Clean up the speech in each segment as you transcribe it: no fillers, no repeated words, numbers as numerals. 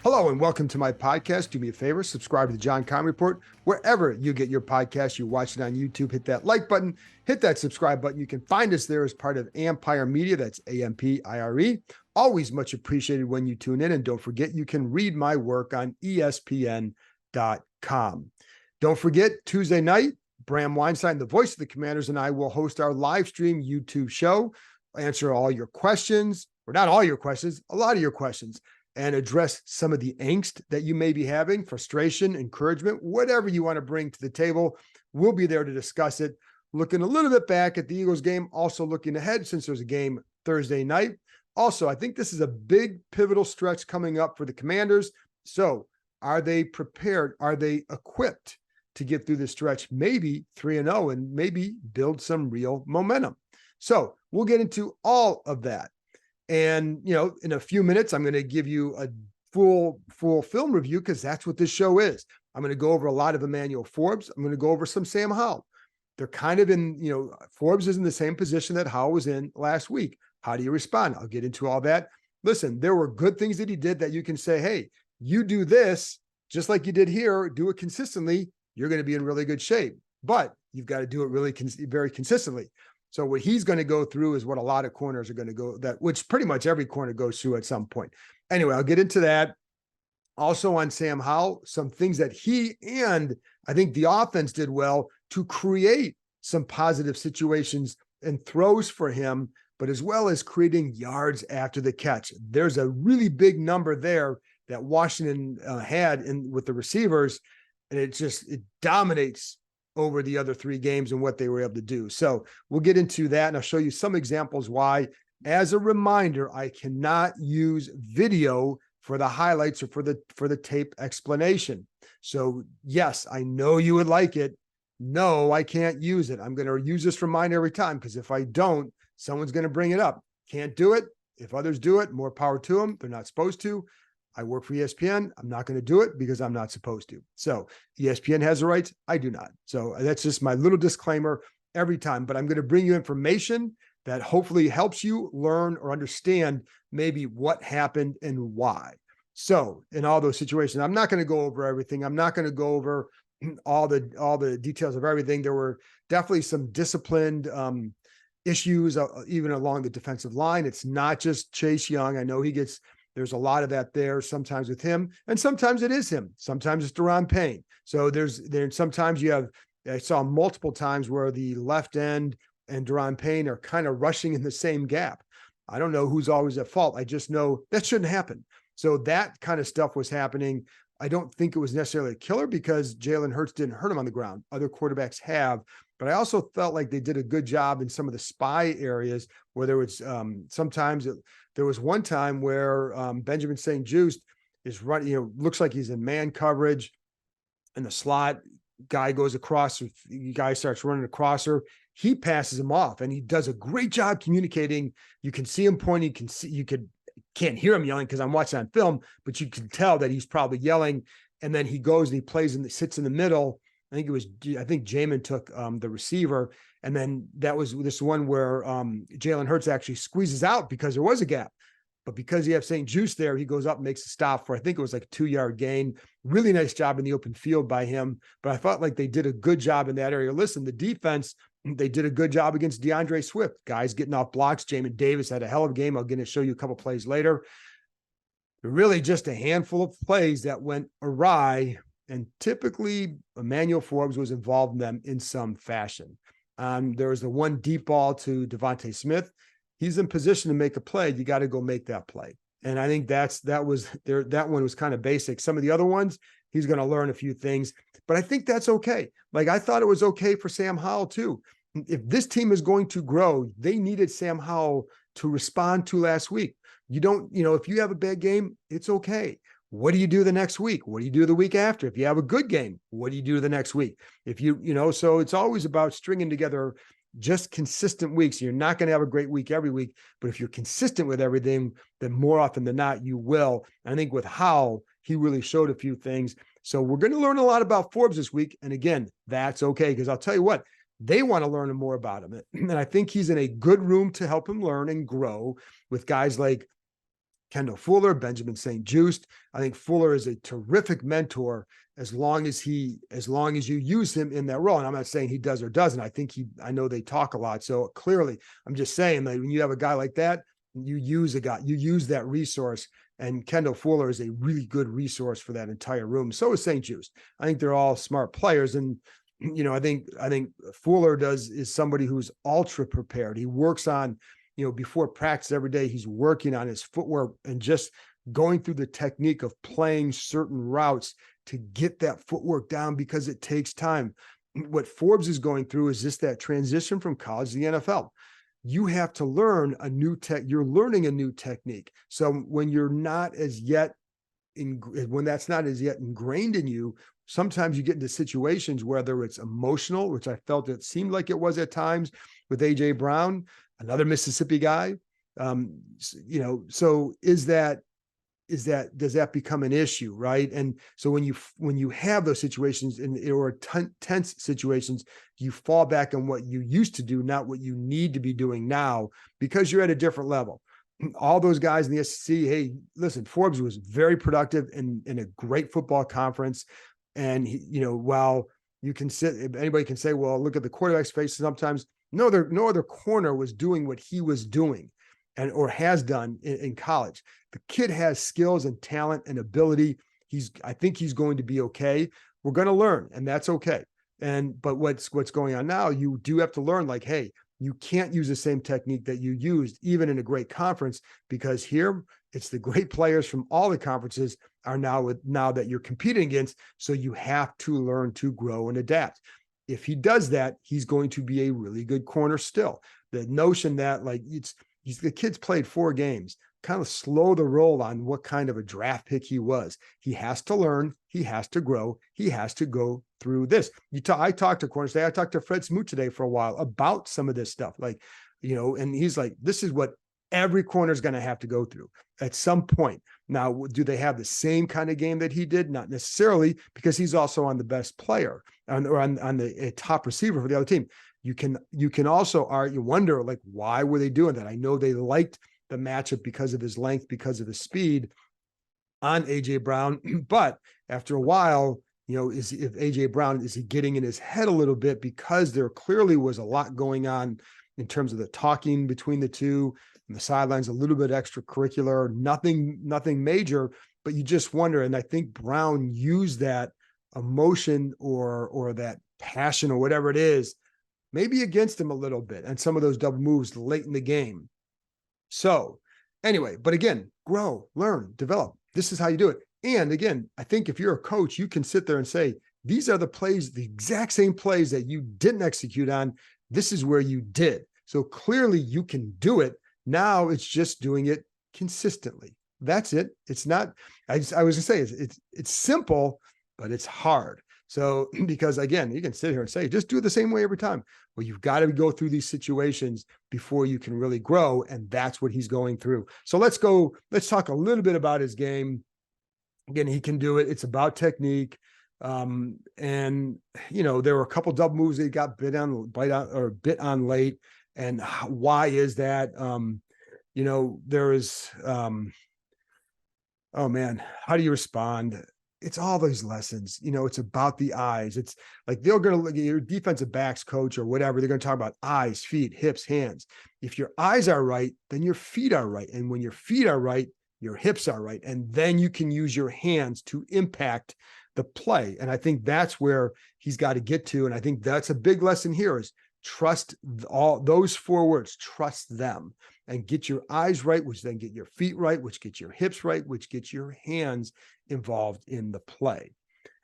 Hello and welcome to my podcast. Do me a favor, subscribe to the John Keim Report wherever you get your podcast. You watch it on YouTube, hit that like button, hit that subscribe button. You can find us there as part of Ampire Media. That's AMPIRE. Always much appreciated when you tune in. And don't forget, you can read my work on ESPN.com. Don't forget, Tuesday night, Bram Weinstein, the voice of the Commanders, and I will host our live stream YouTube show, answer all your questions, or not all your questions, a lot of your questions, and address some of the angst that you may be having, frustration, encouragement, whatever you want to bring to the table. We'll be there to discuss it. Looking a little bit back at the Eagles game, also looking ahead since there's a game Thursday night. Also, I think this is a big pivotal stretch coming up for the Commanders. So are they prepared? Are they equipped to get through the stretch? Maybe 3-0 and maybe build some real momentum. So we'll get into all of that. And, in a few minutes, I'm going to give you a full film review because that's what this show is. I'm going to go over a lot of Emmanuel Forbes. I'm going to go over some Sam Howell. They're kind of in, Forbes is in the same position that Howell was in last week. How do you respond? I'll get into all that. Listen, there were good things that he did that you can say, hey, you do this just like you did here, do it consistently, you're going to be in really good shape. But you've got to do it really very consistently. So what he's going to go through is what a lot of corners are going to go, which pretty much every corner goes through at some point. Anyway, I'll get into that. Also on Sam Howell, some things that he and I think the offense did well to create some positive situations and throws for him, but as well as creating yards after the catch. There's a really big number there that Washington had with the receivers, and it dominates over the other three games and what they were able to do. So we'll get into that, and I'll show you some examples why. As a reminder, I cannot use video for the highlights or for the tape explanation. So yes, I know you would like it. No, I can't use it. I'm going to use this reminder every time because if I don't, someone's going to bring it up. Can't do it. If others do it, more power to them. They're not supposed to. I work for ESPN. I'm not going to do it because I'm not supposed to. So ESPN has the rights. I do not. So that's just my little disclaimer every time. But I'm going to bring you information that hopefully helps you learn or understand maybe what happened and why. So in all those situations, I'm not going to go over everything. I'm not going to go over all the details of everything. There were definitely some disciplined issues, even along the defensive line. It's not just Chase Young. I know there's a lot of that there sometimes with him, and sometimes it is him. Sometimes it's Deron Payne. So sometimes I saw multiple times where the left end and Deron Payne are kind of rushing in the same gap. I don't know who's always at fault. I just know that shouldn't happen. So that kind of stuff was happening. I don't think it was necessarily a killer because Jalen Hurts didn't hurt him on the ground. Other quarterbacks have. But I also felt like they did a good job in some of the spy areas where there was there was one time where Benjamin St-Juste is running, looks like he's in man coverage, and the slot guy goes across, the guy starts running across her. He passes him off, and he does a great job communicating. You can see him pointing. Can't hear him yelling because I'm watching on film, but you can tell that he's probably yelling. And then he goes and he plays and sits in the middle. I think Jamin took the receiver. And then that was this one where Jalen Hurts actually squeezes out because there was a gap. But because you have St-Juste there, he goes up and makes a stop for, I think it was like a 2-yard gain. Really nice job in the open field by him. But I felt like they did a good job in that area. Listen, the defense, they did a good job against DeAndre Swift. Guys getting off blocks. Jamin Davis had a hell of a game. I'm going to show you a couple plays later. Really just a handful of plays that went awry. And typically, Emmanuel Forbes was involved in them in some fashion. There was the one deep ball to Devontae Smith. He's in position to make a play. You got to go make that play. And I think that one was kind of basic. Some of the other ones, he's going to learn a few things. But I think that's okay. Like, I thought it was okay for Sam Howell, too. If this team is going to grow, they needed Sam Howell to respond to last week. You don't, if you have a bad game, it's okay. What do you do the next week? What do you do the week after? If you have a good game, what do you do the next week? If so it's always about stringing together just consistent weeks. You're not going to have a great week every week, but if you're consistent with everything, then more often than not, you will. And I think with Howell, he really showed a few things. So we're going to learn a lot about Forbes this week. And again, that's okay, because I'll tell you what, they want to learn more about him. And I think he's in a good room to help him learn and grow with guys like Kendall Fuller, Benjamin St. Juste. I think Fuller is a terrific mentor as long as you use him in that role. And I'm not saying he does or doesn't. I know they talk a lot. So clearly, I'm just saying that when you have a guy like that, you use that resource. And Kendall Fuller is a really good resource for that entire room. So is St. Juste. I think they're all smart players. And I think Fuller is somebody who's ultra prepared. He works on, before practice every day, he's working on his footwork and just going through the technique of playing certain routes to get that footwork down, because it takes time. What Forbes is going through is just that transition from college to the NFL. You have to learn you're learning a new technique. So when that's not as yet ingrained in you, sometimes you get into situations, whether it's emotional, which I felt it seemed like it was at times with AJ Brown, another Mississippi guy. So does that become an issue, right? And so when you have those situations or tense situations, you fall back on what you used to do, not what you need to be doing now, because you're at a different level. All those guys in the SEC, hey, listen, Forbes was very productive in a great football conference. And while anybody can say, well, look at the quarterback's face sometimes. No other corner was doing what he was doing or has done in college. The kid has skills and talent and ability. I think he's going to be okay. We're going to learn, and that's okay. But what's going on now, you do have to learn, like, hey, you can't use the same technique that you used even in a great conference, because here it's the great players from all the conferences are now that you're competing against. So you have to learn to grow and adapt. If he does that, he's going to be a really good corner still. The notion that the kid's played 4 games, kind of slow the roll on what kind of a draft pick he was. He has to learn. He has to grow. He has to go through this. I talked to corners today. I talked to Fred Smoot today for a while about some of this stuff. And he's like, this is what every corner is going to have to go through at some point. Now, do they have the same kind of game that he did? Not necessarily, because he's also on the best player on the top receiver for the other team. You can also wonder, like, why were they doing that? I know they liked the matchup because of his length, because of his speed on AJ Brown. But after a while, if AJ Brown, is he getting in his head a little bit, because there clearly was a lot going on in terms of the talking between the two, and the sidelines, a little bit extracurricular, nothing major, but you just wonder. And I think Brown used that emotion or that passion or whatever it is, maybe against him a little bit, and some of those double moves late in the game. So anyway, but again, grow, learn, develop. This is how you do it. And again, I think if you're a coach, you can sit there and say, these are the plays, the exact same plays that you didn't execute on. This is where you did. So clearly you can do it. Now it's just doing it consistently. That's it. It's not, I was gonna say, it's simple, but it's hard. So, because again, you can sit here and say, just do it the same way every time. Well, you've got to go through these situations before you can really grow. And that's what he's going through. So let's talk a little bit about his game. Again, he can do it. It's about technique. And there were a couple double moves that he got bit on late. And why is that? There is, oh man, how do you respond? It's all those lessons, it's about the eyes. It's like, they're going to look at your defensive backs coach or whatever. They're going to talk about eyes, feet, hips, hands. If your eyes are right, then your feet are right. And when your feet are right, your hips are right. And then you can use your hands to impact the play. And I think that's where he's got to get to. And I think that's a big lesson here is trust all those 4 words, trust them, and get your eyes right, which then get your feet right, which gets your hips right, which gets your hands involved in the play.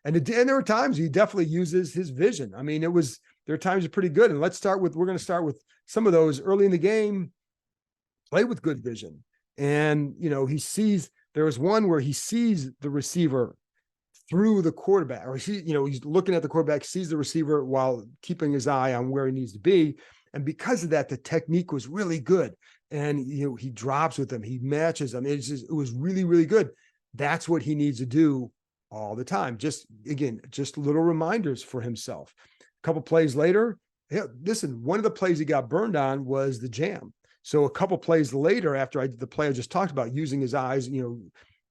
And there are times he definitely uses his vision. I mean, there are times it's pretty good. And we're going to start with some of those early in the game, play with good vision. And, there was one where he sees the receiver through the quarterback, or he's looking at the quarterback, sees the receiver while keeping his eye on where he needs to be. And because of that, the technique was really good. And, he drops with him, he matches them. It was really, really good. That's what he needs to do all the time. Just little reminders for himself. A couple plays later, listen, one of the plays he got burned on was the jam. So a couple plays later, after I did the play I just talked about, using his eyes,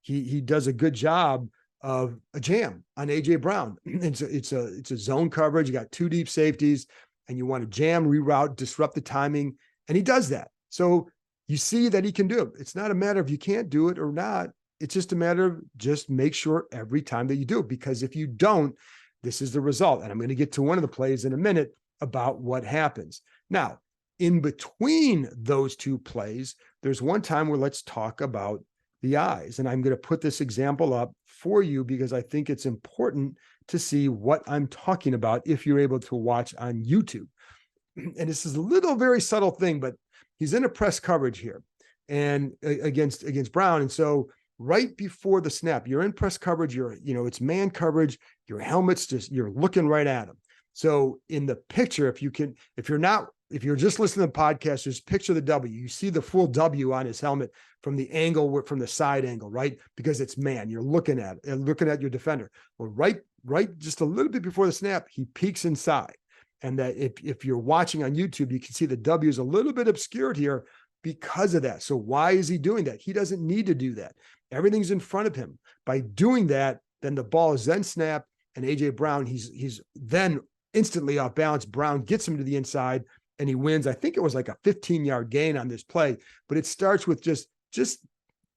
he does a good job of a jam on AJ Brown. It's a zone coverage. You got two deep safeties, and you want to jam, reroute, disrupt the timing, and he does that. So you see that he can do it. It's not a matter of you can't do it or not. It's just a matter of just make sure every time that you do it, because if you don't, this is the result. And I'm going to get to one of the plays in a minute about what happens. Now, in between those two plays, there's one time where let's talk about the eyes. And I'm going to put this example up for you because I think it's important to see what I'm talking about if you're able to watch on YouTube. And this is a little very subtle thing, but he's in a press coverage here and against Brown. And so right before the snap, you're in press coverage, it's man coverage, your helmet's you're looking right at him. So in the picture, if you're just listening to the podcast, just picture the W. You see the full W on his helmet from the angle, from the side angle, right? Because it's man, you're looking at your defender. Well, right, just a little bit before the snap, he peeks inside. And that if you're watching on YouTube, you can see the W is a little bit obscured here because of that. So why is he doing that? He doesn't need to do that. Everything's in front of him. By doing that, then the ball is then snapped, and AJ Brown, he's then instantly off balance. Brown gets him to the inside, and he wins. I think it was like a 15-yard gain on this play, but it starts with just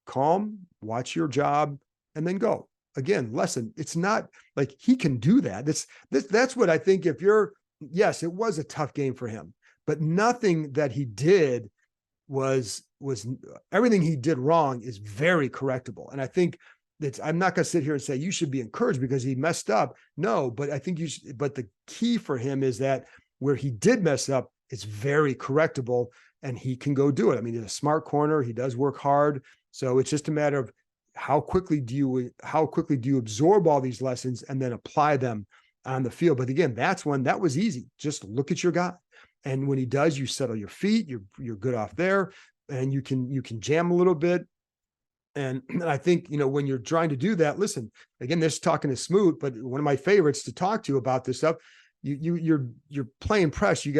calm, watch your job, and then go. Again, lesson. It's not like he can do that. That's what I think. Yes, it was a tough game for him, but nothing that he did was everything he did wrong is very correctable. And I think I'm not going to sit here and say you should be encouraged because he messed up. No, but I think but the key for him is that where he did mess up, it's very correctable and he can go do it. I mean, he's a smart corner. He does work hard. So it's just a matter of how quickly do you absorb all these lessons and then apply them on the field. But again, that was easy. Just look at your guy. And when he does, you settle your feet, you're good off there, and you can jam a little bit. And I think, when you're trying to do that, listen, again, this is talking to Smoot, but one of my favorites to talk to about this stuff, you're playing press. He's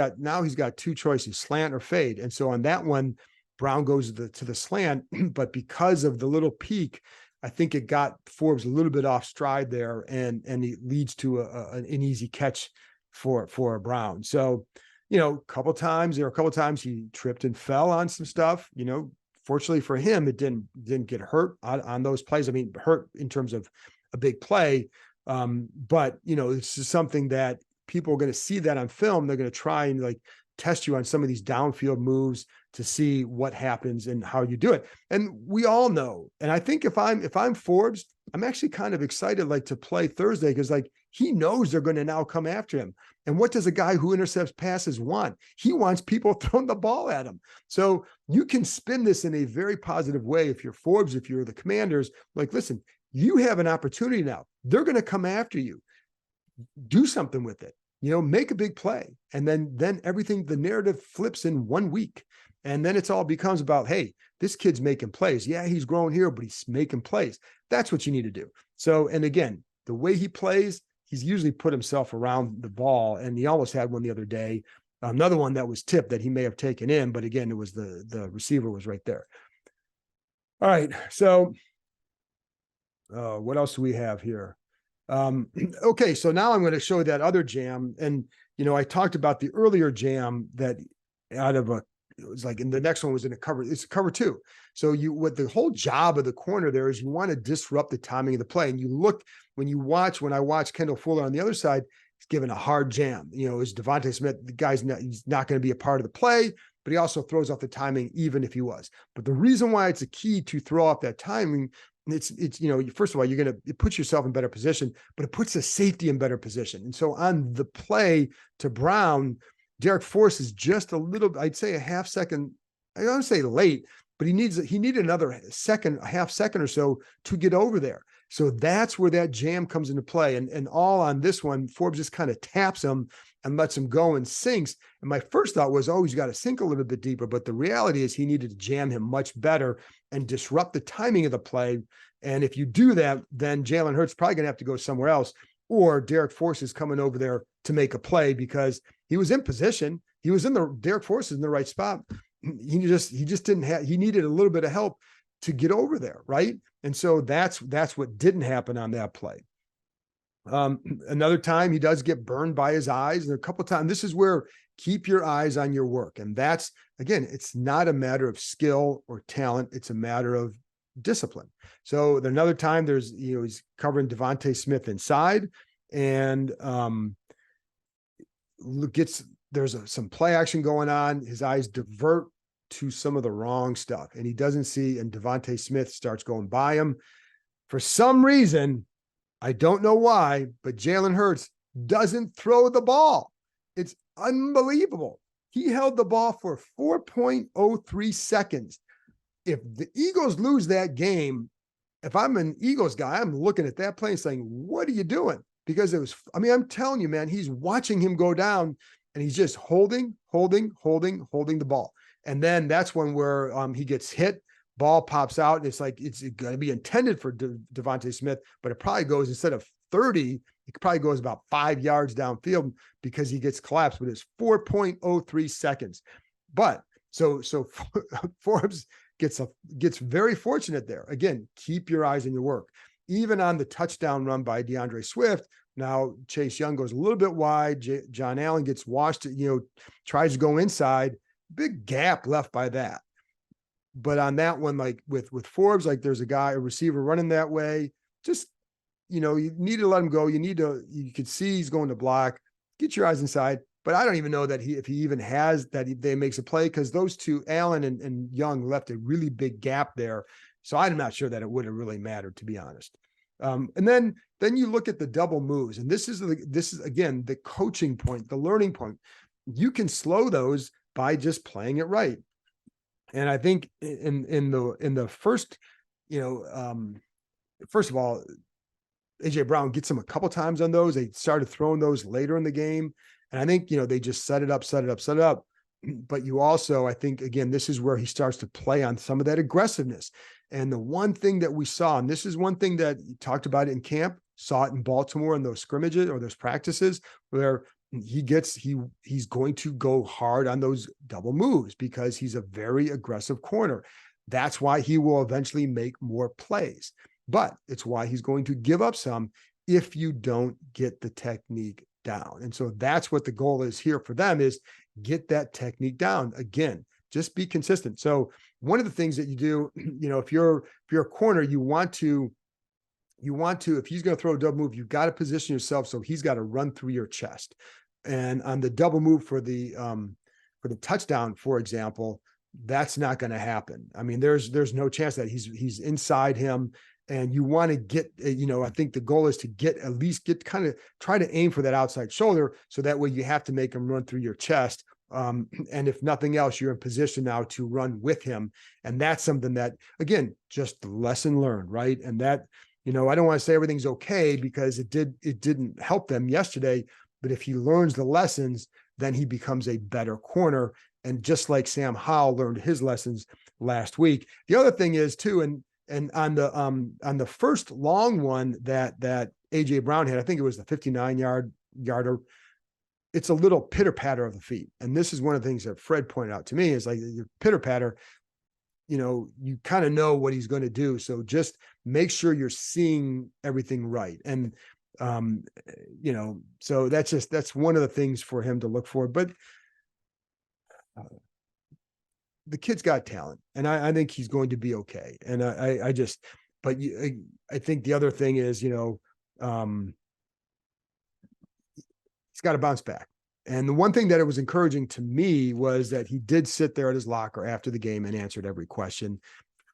got two choices, slant or fade. And so on that one, Brown goes to the slant, but because of the little peak, I think it got Forbes a little bit off stride there, and it leads to an easy catch for Brown. So, there are a couple of times he tripped and fell on some stuff. Fortunately for him, it didn't get hurt on those plays. I mean, hurt in terms of a big play. But it's just something that people are going to see that on film. They're going to try and test you on some of these downfield moves to see what happens and how you do it. And we all know. And I think if I'm Forbes, I'm actually kind of excited to play Thursday because he knows they're going to now come after him. And what does a guy who intercepts passes want? He wants people throwing the ball at him. So you can spin this in a very positive way. If you're Forbes, if you're the Commanders, listen, you have an opportunity now. They're going to come after you. Do something with it. Make a big play. And then everything, the narrative flips in 1 week. And then it's all becomes about, hey, this kid's making plays. Yeah, he's growing here, but he's making plays. That's what you need to do. So, and again, the way he plays, he's usually put himself around the ball, and he almost had one the other day. Another one that was tipped that he may have taken in, but again, it was the receiver was right there. All right. So what else do we have here? Okay. So now I'm going to show that other jam. And, I talked about the earlier jam that it was and the next one was in a cover. It's a cover two. So what the whole job of the corner there is you want to disrupt the timing of the play. And when I watch Kendall Fuller on the other side, he's given a hard jam. Is Devontae Smith, he's not going to be a part of the play, but he also throws off the timing even if he was. But the reason why it's a key to throw off that timing, it's first of all, it puts yourself in better position, but it puts the safety in better position. And so on the play to Brown, Derek Force is just a little, I'd say a half second, I don't say late, but he needed another half second or so to get over there. So that's where that jam comes into play. And all on this one, Forbes just kind of taps him and lets him go and sinks. And my first thought was, he's got to sink a little bit deeper. But the reality is he needed to jam him much better and disrupt the timing of the play. And if you do that, then Jalen Hurts probably going to have to go somewhere else, or Derek Force is coming over there to make a play because he was in position. Derek Force is in the right spot. he just didn't have, he needed a little bit of help to get over there, right? And so that's what didn't happen on that play. Another time he does get burned by his eyes, and a couple of times, this is where keep your eyes on your work. And that's, again, it's not a matter of skill or talent, it's a matter of discipline. So another time there's, he's covering Devontae Smith inside, and there's some play action going on. His eyes divert to some of the wrong stuff, and he doesn't see, and Devontae Smith starts going by him. For some reason, I don't know why, but Jalen Hurts doesn't throw the ball. It's unbelievable. He held the ball for 4.03 seconds. If the Eagles lose that game, if I'm an Eagles guy, I'm looking at that play and saying, what are you doing? Because it was, I mean, I'm telling you, man, he's watching him go down, and he's just holding the ball. And then that's when where he gets hit, ball pops out, and it's like, it's going to be intended for Devontae Smith, but it probably goes, instead of 30, it probably goes about 5 yards downfield because he gets collapsed, but it's 4.03 seconds. But so Forbes gets very fortunate there. Again, keep your eyes on your work. Even on the touchdown run by DeAndre Swift, now Chase Young goes a little bit wide. John Allen gets washed, tries to go inside. Big gap left by that. But on that one, like with Forbes, like there's a receiver running that way. Just, you need to let him go. You could see he's going to block. Get your eyes inside. But I don't even know that if he even has that they makes a play, because those two, Allen and Young, left a really big gap there. So I'm not sure that it would have really mattered, to be honest. And then you look at the double moves, and this is again the coaching point, the learning point. You can slow those by just playing it right. And I think in the first, first of all, AJ Brown gets him a couple times on those. They started throwing those later in the game, and I think they just set it up. But you also, I think, again, this is where he starts to play on some of that aggressiveness. And the one thing that we saw, and this is one thing that you talked about in camp, saw it in Baltimore in those scrimmages or those practices, where he's going to go hard on those double moves because he's a very aggressive corner. That's why he will eventually make more plays, but it's why he's going to give up some if you don't get the technique down. And so that's what the goal is here for them, is get that technique down. Again, just be consistent. So one of the things that you do, if you're a corner, you want to, if he's going to throw a double move, you've got to position yourself so he's got to run through your chest. And on the double move for the touchdown, for example, that's not going to happen. I mean, there's no chance that he's inside him. And you want to get, I think the goal is to kind of try to aim for that outside shoulder. So that way you have to make him run through your chest. And if nothing else, you're in position now to run with him. And that's something that, again, just the lesson learned, right? And that, I don't want to say everything's okay, because it didn't help them yesterday. But if he learns the lessons, then he becomes a better corner. And just like Sam Howell learned his lessons last week. The other thing is too, and on the first long one that AJ Brown had, I think it was the 59-yarder, it's a little pitter patter of the feet. And this is one of the things that Fred pointed out to me, is like your pitter patter, you kind of know what he's going to do. So just make sure you're seeing everything right. And, so that's one of the things for him to look for. But the kid's got talent, and I think he's going to be okay. And I think the other thing is, he's got to bounce back. And the one thing that it was encouraging to me was that he did sit there at his locker after the game and answered every question.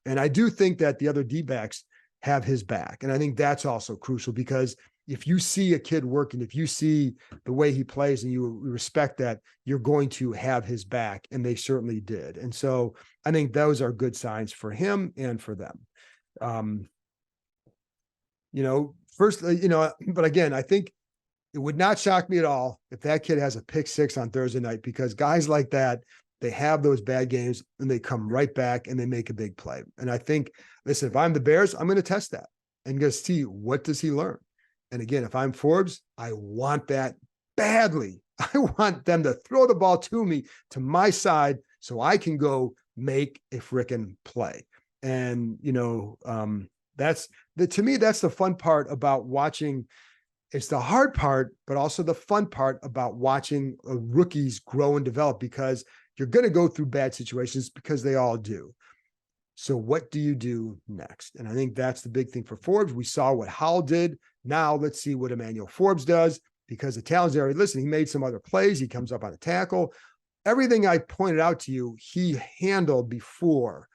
And I do think that the other D-backs have his back. And I think that's also crucial, because if you see a kid working, if you see the way he plays and you respect that, you're going to have his back. And they certainly did. And so I think those are good signs for him and for them. But again, I think it would not shock me at all if that kid has a pick six on Thursday night, because guys like that, they have those bad games and they come right back and they make a big play. And I think, listen, if I'm the Bears, I'm going to test that and just see, what does he learn? And again, if I'm Forbes, I want that badly. I want them to throw the ball to me, to my side, so I can go make a frickin' play. And, to me, that's the fun part about watching. It's the hard part, but also the fun part about watching rookies grow and develop, because you're going to go through bad situations, because they all do. So what do you do next? And I think that's the big thing for Forbes. We saw what Howell did. Now let's see what Emmanuel Forbes does, because the talent's there. Listen, he made some other plays. He comes up on a tackle. Everything I pointed out to you, he handled before.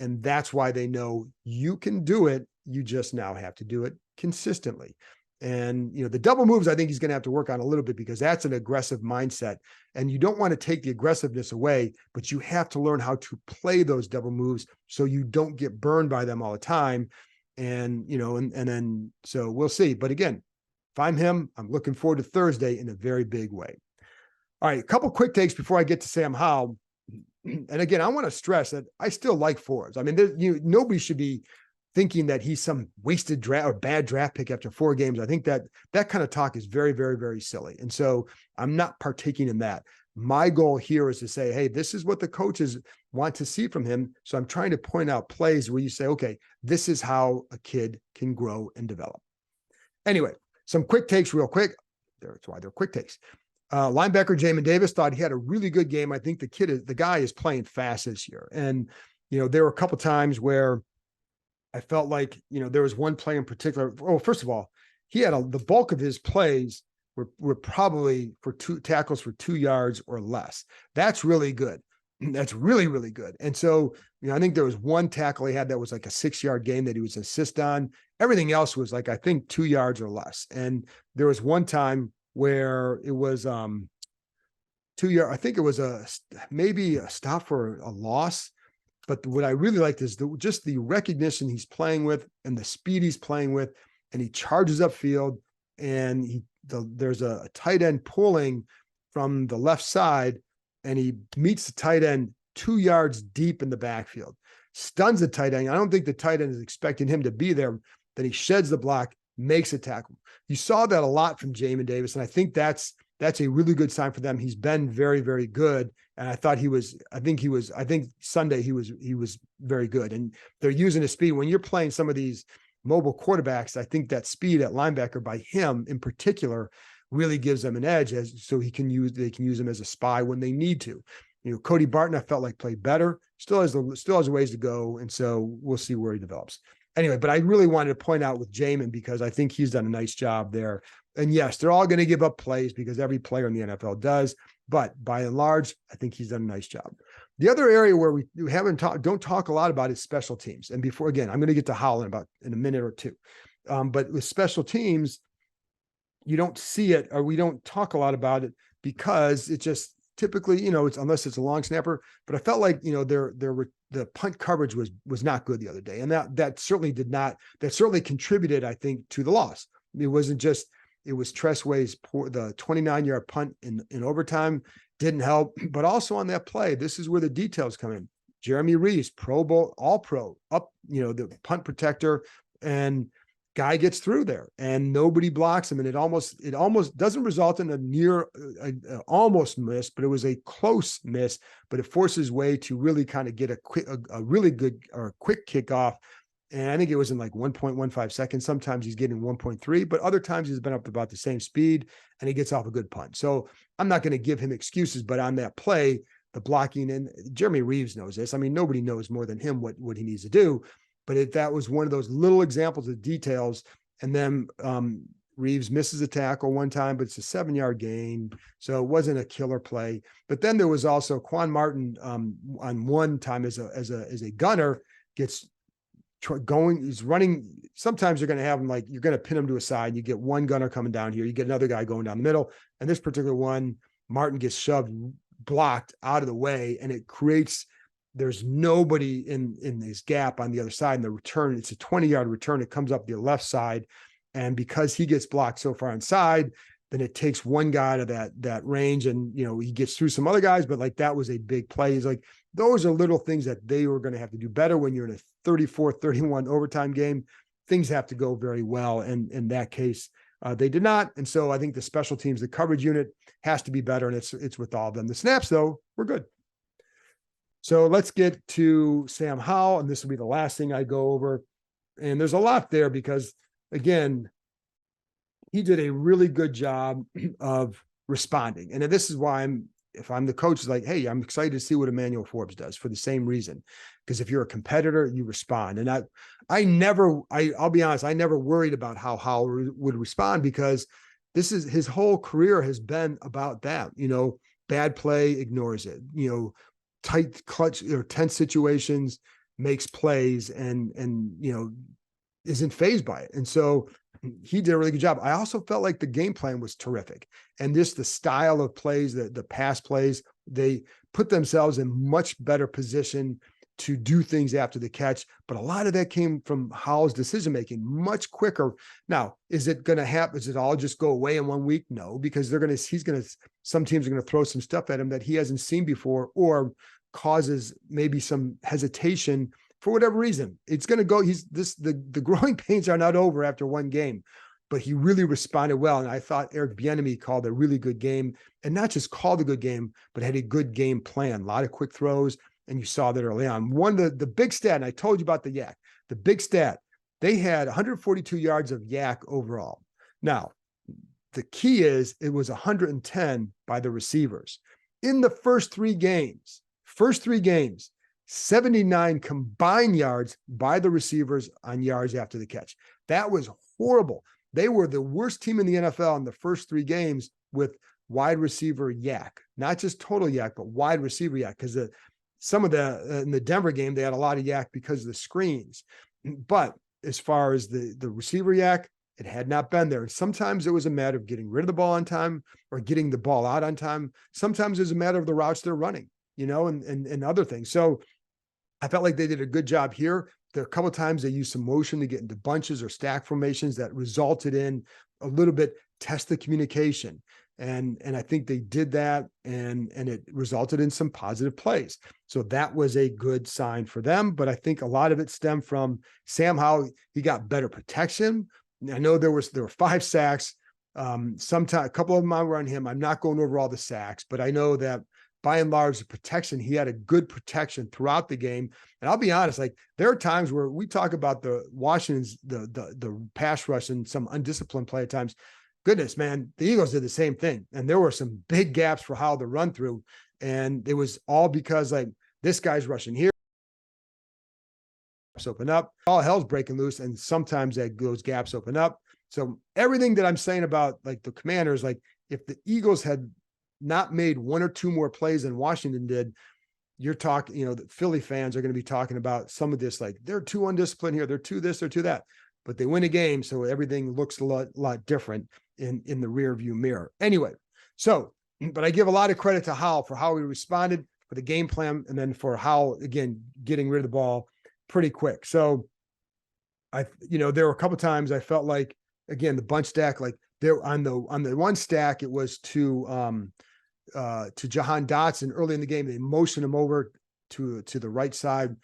And that's why they know you can do it. You just now have to do it consistently. And, the double moves, I think he's going to have to work on a little bit, because that's an aggressive mindset. And you don't want to take the aggressiveness away, but you have to learn how to play those double moves so you don't get burned by them all the time. And, then, so we'll see. But again, if I'm him, I'm looking forward to Thursday in a very big way. All right, a couple quick takes before I get to Sam Howell. And again, I want to stress that I still like Forbes. I mean, nobody should be thinking that he's some wasted draft or bad draft pick after 4 games. I think that kind of talk is very, very, very silly. And so I'm not partaking in that. My goal here is to say, hey, this is what the coaches want to see from him. So I'm trying to point out plays where you say, okay, this is how a kid can grow and develop. Anyway, some quick takes real quick. That's why they're quick takes. Linebacker Jamin Davis thought he had a really good game. I think the guy is playing fast this year. And, there were a couple times where I felt like, there was one play in particular. Oh, first of all, he had the bulk of his plays were probably for 2 tackles for 2 yards or less. That's really good. That's really, really good. And so, I think there was one tackle he had that was like a 6-yard gain that he was assist on. Everything else was like, I think 2 yards or less. And there was one time where it was 2 yard. I think it was maybe a stop for a loss. But what I really liked is just the recognition he's playing with and the speed he's playing with, and he charges upfield, and there's a tight end pulling from the left side, and he meets the tight end 2 yards deep in the backfield, stuns the tight end. I don't think the tight end is expecting him to be there. Then he sheds the block, makes a tackle. You saw that a lot from Jamin Davis, and I think that's a really good sign for them. He's been very, very good. And I think Sunday he was very good. And they're using his speed. When you're playing some of these mobile quarterbacks, I think that speed at linebacker by him in particular really gives them an edge, so they can use him as a spy when they need to. Cody Barton, I felt like played better, still has a ways to go. And so we'll see where he develops. Anyway, but I really wanted to point out with Jamin, because I think he's done a nice job there. And yes, they're all going to give up plays, because every player in the NFL does. But by and large, I think he's done a nice job. The other area where we don't talk a lot about is special teams. And before, again, I'm going to get to Howell in a minute or two. But with special teams, you don't see it, or we don't talk a lot about it, because it just typically, it's unless it's a long snapper. But I felt like, the punt coverage was not good the other day. And that certainly contributed, I think, to the loss. It wasn't just, it was Tressway's the 29-yard punt in overtime didn't help, but also on that play, this is where the details come in. Jeremy Reeves, Pro Bowl, all pro, up, the punt protector, and guy gets through there and nobody blocks him. And it almost doesn't result in a almost miss, but it was a close miss, but it forces Way to really kind of get a really good or a quick kickoff. And I think it was in like 1.15 seconds. Sometimes he's getting 1.3, but other times he's been up to about the same speed and he gets off a good punt. So I'm not going to give him excuses, but on that play, the blocking, and Jeremy Reeves knows this. I mean, nobody knows more than him what he needs to do. But that was one of those little examples of details. And then Reeves misses a tackle one time, but it's a 7-yard gain. So it wasn't a killer play. But then there was also Quan Martin on one time as a gunner gets going, he's running. Sometimes you're going to have him, like, you're going to pin him to a side. You get one gunner coming down here. You get another guy going down the middle. And this particular one, Martin gets shoved, blocked out of the way. And it creates, there's nobody in this gap on the other side. And the return, it's a 20-yard return. It comes up the left side. And because he gets blocked so far inside, then it takes one guy to that range. And, he gets through some other guys, but like, that was a big play. He's like, those are little things that they were going to have to do better when you're in a 34-31 overtime game. Things have to go very well. And in that case, they did not. And so I think the special teams, the coverage unit has to be better. And it's with all of them. The snaps, though, were good. So let's get to Sam Howell, and this will be the last thing I go over. And there's a lot there because, again, he did a really good job of responding. And this is why if I'm the coach, is like, hey, I'm excited to see what Emmanuel Forbes does for the same reason. Because if you're a competitor, you respond. And I'll be honest, I never worried about how Howell would respond, because this is his whole career has been about that. Bad play, ignores it. Tight clutch or tense situations, makes plays, and isn't fazed by it. And so he did a really good job. I also felt like the game plan was terrific. And just the style of plays, the pass plays, they put themselves in much better position to do things after the catch. But a lot of that came from Howell's decision-making, much quicker. Now, is it going to happen? Is it all just go away in 1 week? No, because some teams are going to throw some stuff at him that he hasn't seen before, or causes maybe some hesitation for whatever reason. It's going to go. The growing pains are not over after one game, but he really responded well. And I thought Eric Bieniemy called a really good game, and not just called a good game, but had a good game plan. A lot of quick throws, and you saw that early on. One of the big stat, and I told you about the yak, the big stat, they had 142 yards of yak overall. Now, the key is it was 110 by the receivers. In the first three games, 79 combined yards by the receivers on yards after the catch. That was horrible. They were the worst team in the NFL in the first three games with wide receiver yak, not just total yak, but wide receiver yak, because in the Denver game, they had a lot of yak because of the screens. But as far as the receiver yak, it had not been there. And sometimes it was a matter of getting rid of the ball on time or getting the ball out on time. Sometimes it was a matter of the routes they're running, and other things. So I felt like they did a good job here. There are a couple of times they used some motion to get into bunches or stack formations that resulted in a little bit test the communication. And I think they did that, and it resulted in some positive plays. So that was a good sign for them. But I think a lot of it stemmed from Sam Howell. He got better protection. I know there were 5 sacks. Sometimes a couple of them were on him. I'm not going over all the sacks, but I know that by and large, the protection, he had a good protection throughout the game. And I'll be honest, like there are times where we talk about the Washington's, the pass rush and some undisciplined play at times. Goodness, man, the Eagles did the same thing. And there were some big gaps for how to run through. And it was all because like this guy's rushing here, open up, all hell's breaking loose. And sometimes those gaps open up. So everything that I'm saying about like the Commanders, like if the Eagles had not made 1 or 2 more plays than Washington did, you're talking, the Philly fans are going to be talking about some of this, like they're too undisciplined here, they're too this, they're too that, but they win a game. So everything looks a lot different in the rear view mirror. Anyway, but I give a lot of credit to Howell for how he responded, for the game plan, and then for Howell, again, getting rid of the ball pretty quick. So there were a couple of times I felt like, again, the bunch stack, like there on the one stack, it was to Jahan Dotson early in the game. They motioned him over to the right side.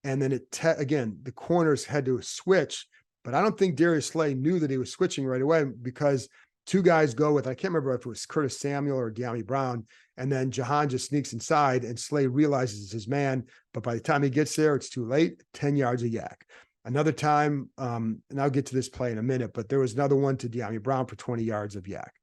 And then again, the corners had to switch, but I don't think Darius Slay knew that he was switching right away, because 2 guys go with, I can't remember if it was Curtis Samuel or De'Ami Brown. And then Jahan just sneaks inside and Slay realizes it's his man. But by the time he gets there, it's too late, 10 yards of yak. Another time, and I'll get to this play in a minute, but there was another one to De'Ami Brown for 20 yards of yak.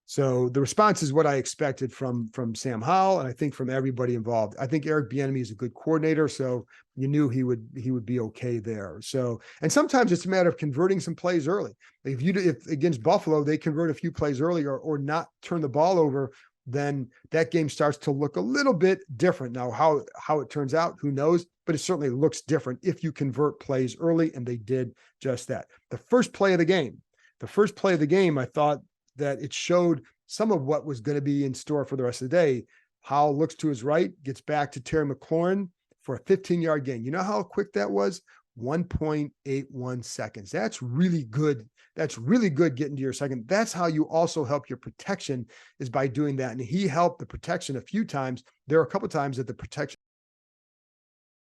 So the response is what I expected from Sam Howell, and I think from everybody involved. I think Eric Bieniemy is a good coordinator, so you knew he would be okay there. So, and sometimes it's a matter of converting some plays early. If against Buffalo they convert a few plays early or not turn the ball over, then that game starts to look a little bit different. Now, how it turns out, who knows? But it certainly looks different if you convert plays early, and they did just that. The first play of the game, I thought that it showed some of what was going to be in store for the rest of the day. Howell looks to his right, gets back to Terry McLaurin for a 15-yard gain. You know how quick that was? 1.81 seconds. That's really good. That's really good getting to your second. That's how you also help your protection, is by doing that. And he helped the protection a few times. There are a couple of times that the protection,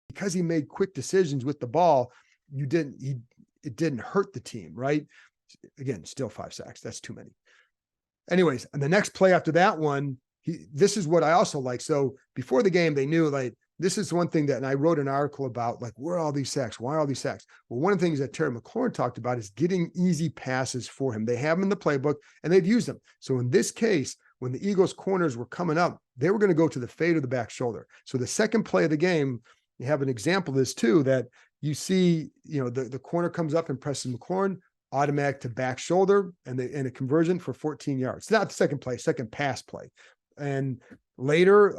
because he made quick decisions with the ball, it didn't hurt the team, right? Again, still 5 sacks. That's too many. Anyways, and the next play after that one, this is what I also like. So before the game, they knew like this is one thing that, and I wrote an article about, like, where are all these sacks? Why are all these sacks? Well, one of the things that Terry McLaurin talked about is getting easy passes for him. They have them in the playbook and they've used them. So in this case, when the Eagles corners were coming up, they were going to go to the fade of the back shoulder. So the second play of the game, you have an example of this too, that you see, the corner comes up and presses McLaurin, automatic to back shoulder, and a conversion for 14 yards. It's not the second play, second pass play. And later,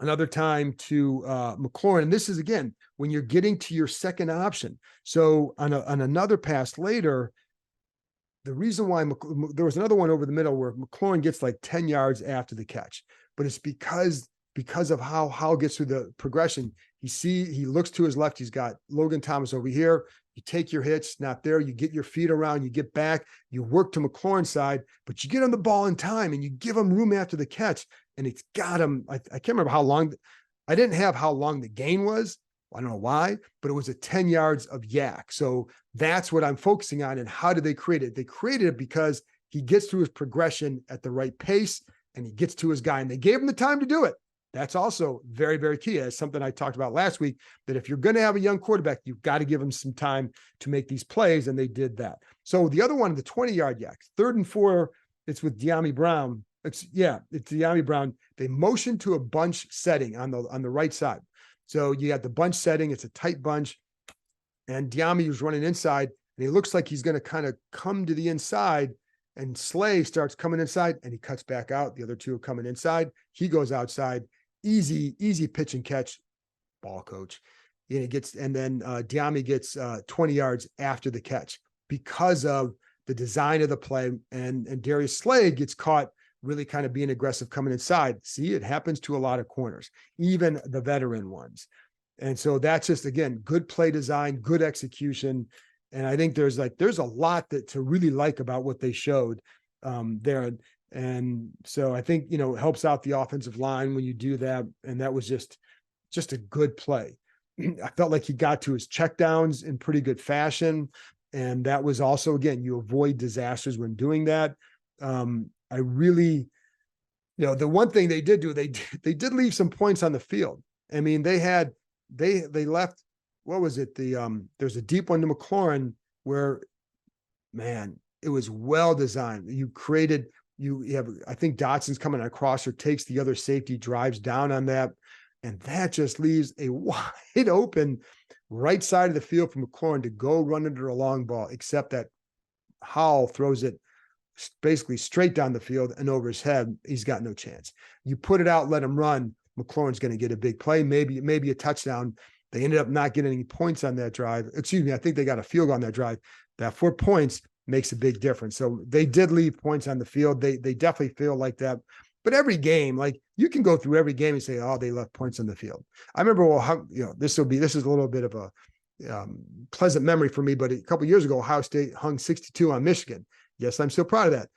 another time to McLaurin, and this is again when you're getting to your second option. So on another pass later, the reason why there was another one over the middle where McLaurin gets like 10 yards after the catch, but it's because of how Howell gets through the progression. He looks to his left. He's got Logan Thomas over here. You take your hits, not there. You get your feet around, you get back, you work to McLaurin's side, but you get on the ball in time and you give him room after the catch. And it's got him. I can't remember how long. I didn't have how long the gain was. I don't know why, but it was a 10 yards of yak. So that's what I'm focusing on. And how did they create it? They created it because he gets through his progression at the right pace and he gets to his guy, and they gave him the time to do it. That's also very, very key. As something I talked about last week, that if you're going to have a young quarterback, you've got to give him some time to make these plays. And they did that. So the other one, the 20-yard yak, 3rd and 4, it's with De'Ami Brown. It's De'Ami Brown. They motion to a bunch setting on the right side. So you got the bunch setting. It's a tight bunch. And De'Ami was running inside, and he looks like he's going to kind of come to the inside, and Slay starts coming inside and he cuts back out. The other two are coming inside. He goes outside. Easy pitch and catch, ball coach. And then De'Ami gets 20 yards after the catch because of the design of the play. And Darius Slay gets caught really kind of being aggressive coming inside. See, it happens to a lot of corners, even the veteran ones. And so that's just, again, good play design, good execution. And I think there's a lot to really like about what they showed there. And so I think, it helps out the offensive line when you do that. And that was just a good play. I felt like he got to his checkdowns in pretty good fashion. And that was also, again, you avoid disasters when doing that. I really, the one thing they did do, they did leave some points on the field. I mean, they left, what was it? There's a deep one to McLaurin where, man, it was well designed. You have, I think Dotson's coming across or takes the other safety, drives down on that. And that just leaves a wide open right side of the field for McLaurin to go run under a long ball, except that Howell throws it basically straight down the field and over his head. He's got no chance. You put it out, let him run. McLaurin's going to get a big play, maybe a touchdown. They ended up not getting any points on that drive. Excuse me, I think they got a field goal on that drive. That 4 points makes a big difference. So they did leave points on the field. They definitely feel like that. But every game, like, you can go through every game and say, oh, they left points on the field. I remember, this is a little bit of a pleasant memory for me, but a couple of years ago, Ohio State hung 62 on Michigan. Yes, I'm still proud of that.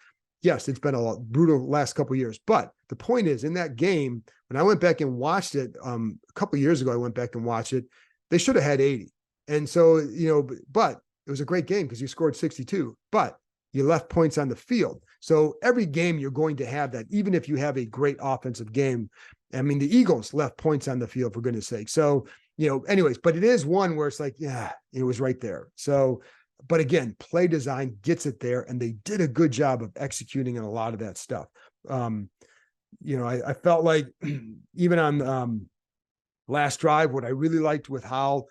Yes, it's been a brutal last couple of years. But the point is, in that game, when I went back and watched it a couple of years ago, I went back and watched it. They should have had 80. And so, but it was a great game because you scored 62, but you left points on the field. So every game you're going to have that, even if you have a great offensive game. I mean, the Eagles left points on the field, for goodness sake. So, anyways, but it is one where it's like, yeah, it was right there. So, but again, play design gets it there, and they did a good job of executing on a lot of that stuff. I felt like even on last drive, what I really liked with Howell.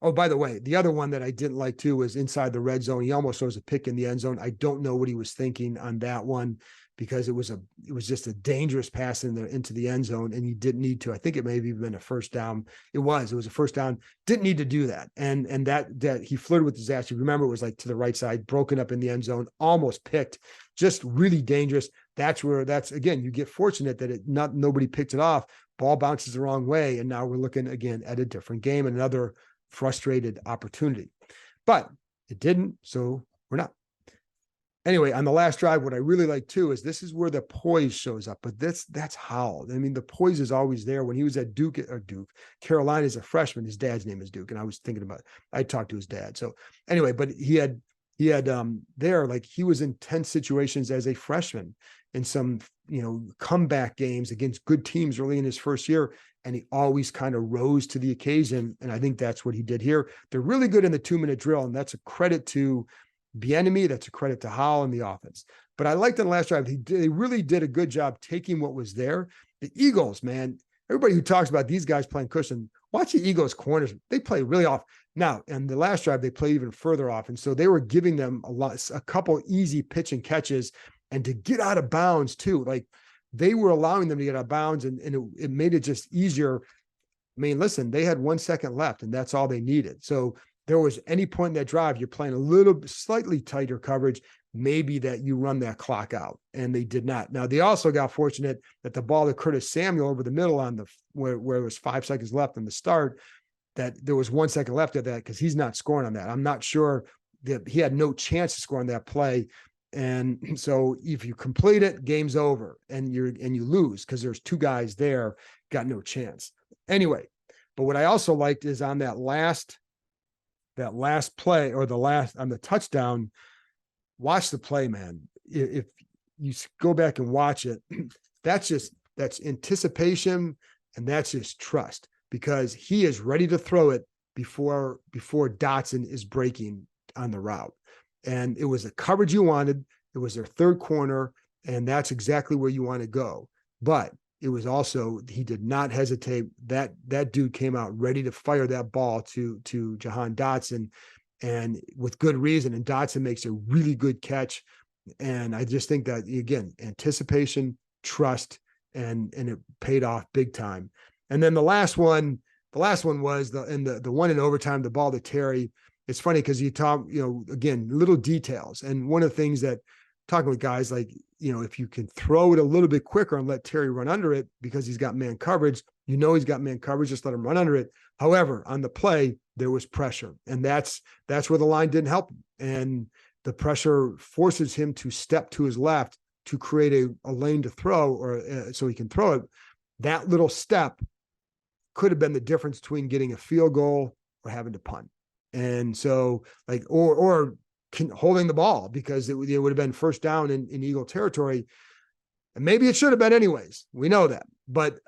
Oh, by the way, the other one that I didn't like too was inside the red zone. He almost throws a pick in the end zone. I don't know what he was thinking on that one, because it was just a dangerous pass into the end zone, and he didn't need to. I think it may have even been a first down. It was a first down. Didn't need to do that. And that he flirted with disaster. Remember, it was like to the right side, broken up in the end zone, almost picked, just really dangerous. That's again, you get fortunate that nobody picked it off. Ball bounces the wrong way, and now we're looking again at a different game, another frustrated opportunity. But it didn't, so we're not. Anyway, on the last drive, what I really like too is this is where the poise shows up. But that's Howell. I mean, the poise is always there. When he was at Duke, Carolina as a freshman, his dad's name is Duke, and I was thinking about, I talked to his dad. So anyway, but he had there, like, he was in tense situations as a freshman, in some, comeback games against good teams early in his first year. And he always kind of rose to the occasion. And I think that's what he did here. They're really good in the 2-minute drill. And that's a credit to Bieniemy. That's a credit to Howell and the offense. But I liked in the last drive, they really did a good job taking what was there. The Eagles, man, everybody who talks about these guys playing cushion, watch the Eagles corners. They play really off. Now, in the last drive, they played even further off. And so they were giving them a couple easy pitch and catches, and to get out of bounds too. Like, they were allowing them to get out of bounds, and it made it just easier. I mean, listen, they had 1 second left, and that's all they needed. So there was any point in that drive, you're playing a little slightly tighter coverage, maybe that you run that clock out, and they did not. Now, they also got fortunate that the ball to Curtis Samuel over the middle on where it was 5 seconds left in the start, that there was 1 second left of that, because he's not scoring on that. I'm not sure that he had no chance to score on that play. And so if you complete it, game's over, and you lose because there's 2 guys there, got no chance. Anyway, but what I also liked is on that last play, or on the touchdown, watch the play, man. If you go back and watch it, that's anticipation, and that's just trust, because he is ready to throw it before Dotson is breaking on the route. And it was the coverage you wanted. It was their third corner, and that's exactly where you want to go. But it was also, he did not hesitate. That dude came out ready to fire that ball to Jahan Dotson, and with good reason. And Dotson makes a really good catch. And I just think that, again, anticipation, trust, and it paid off big time. And then the last one was the one in overtime, the ball to Terry. It's funny because you talk, again, little details. And one of the things that, talking with guys, like, if you can throw it a little bit quicker and let Terry run under it because he's got man coverage, he's got man coverage, just let him run under it. However, on the play, there was pressure, and that's where the line didn't help him. And the pressure forces him to step to his left to create a lane to throw, or so he can throw it. That little step could have been the difference between getting a field goal or having to punt. And so, like, or holding the ball, because it would have been first down in Eagle territory. And maybe it should have been anyways. We know that. But,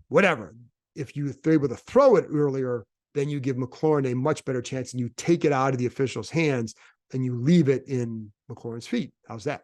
whatever. If you're able to throw it earlier, then you give McLaurin a much better chance, and you take it out of the official's hands and you leave it in McLaurin's feet. How's that?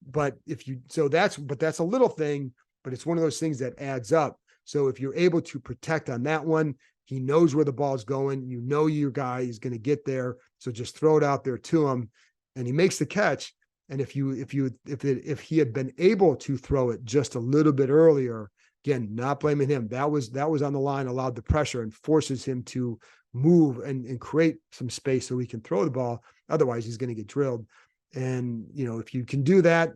But that's a little thing, but it's one of those things that adds up. So if you're able to protect on that one, he knows where the ball's going. Your guy is going to get there. So just throw it out there to him, and he makes the catch. And if he had been able to throw it just a little bit earlier, again, not blaming him, that was on the line, allowed the pressure, and forces him to move and create some space so he can throw the ball. Otherwise, he's going to get drilled. And if you can do that,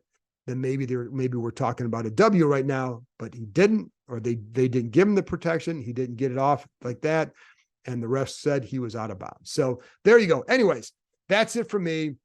then maybe we're talking about a W right now. But he didn't, or they didn't give him the protection. He didn't get it off like that, and the ref said he was out of bounds. So there you go. Anyways, that's it for me.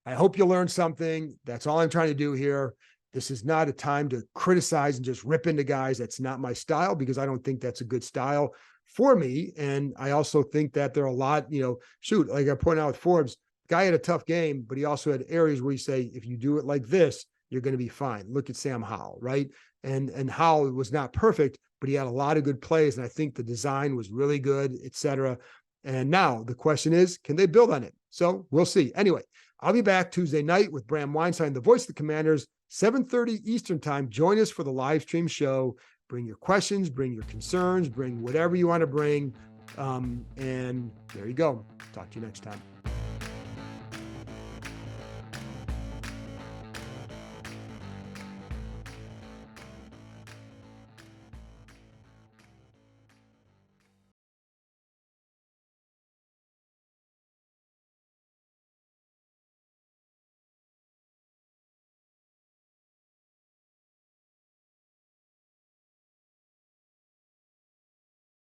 I hope you learned something. That's all I'm trying to do here. This is not a time to criticize and just rip into guys. That's not my style, because I don't think that's a good style for me. And I also think that there are a lot, like I point out with Forbes, guy had a tough game, but he also had areas where you say, if you do it like this, you're going to be fine. Look at Sam Howell, right? And Howell was not perfect, but he had a lot of good plays. And I think the design was really good, et cetera. And now the question is, can they build on it? So we'll see. Anyway, I'll be back Tuesday night with Bram Weinstein, the voice of the Commanders, 7:30 Eastern time. Join us for the live stream show. Bring your questions, bring your concerns, bring whatever you want to bring. And there you go. Talk to you next time.